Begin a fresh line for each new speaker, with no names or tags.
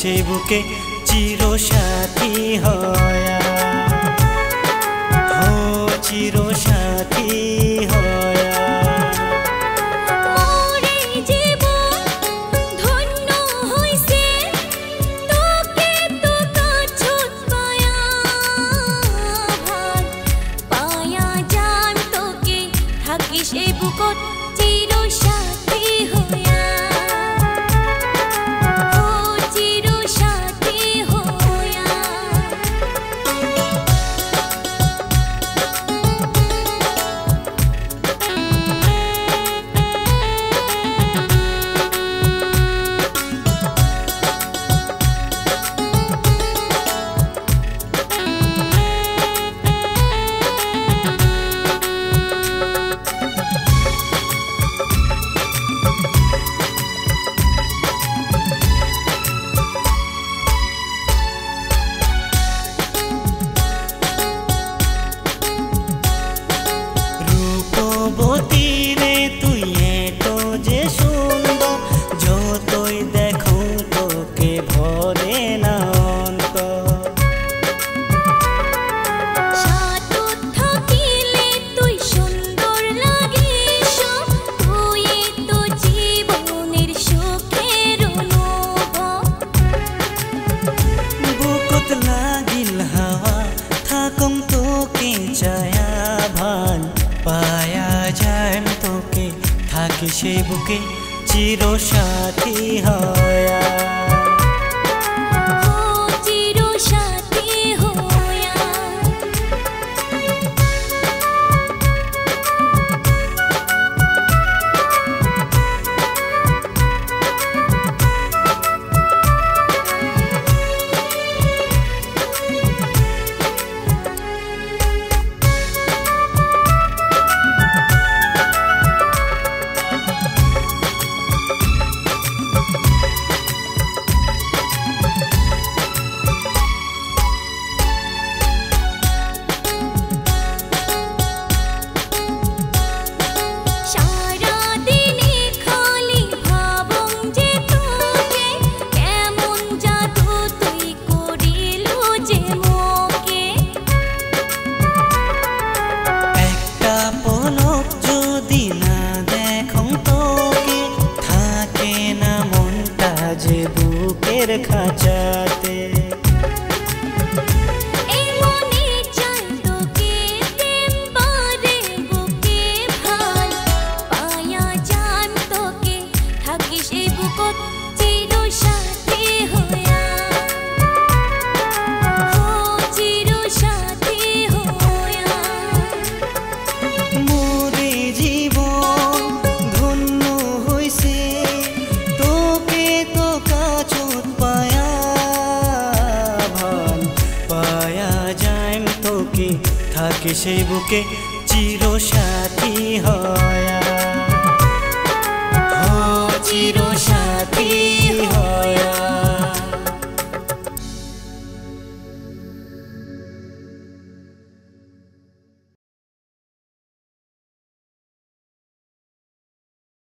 সেই বুকে চিরসাথী হয়া হো চিরসাথী হয়া
সেই বুকত চিরসাথী হয়া ও চিরসাথী হয়া
রূপবতীরে তুই এতো যে সুন্দর যতই দেখো তোকে ভরে না অন্তর
সাথে থাকিলে তুই সুন্দর লাগে সব তুই তো জীবনের সুখের অনুভব
বুকত লাগিল হাওয়া থাকম তোকে চায়া ভাল পায়া যায় তোকে থাকি সেই বুকে চিরসাথী হয়া
ও চিরসাথী হয়া
যে বুকের খাঁচাতে
এই মনে চাই তোকে প্রেমবারে বুকে ভাল পায়া যান তোকে থাকি সেই বুকত চিরসাথী হয়া ও চিরসাথী হয়া
মোরে জীবন ধন্য হইছে তোকে তো কাছত পায়া ভাল পায়া যায় তোকে থাকি সেই বুকে চিরসাথী হয়া ও চিরসাথী হয়া।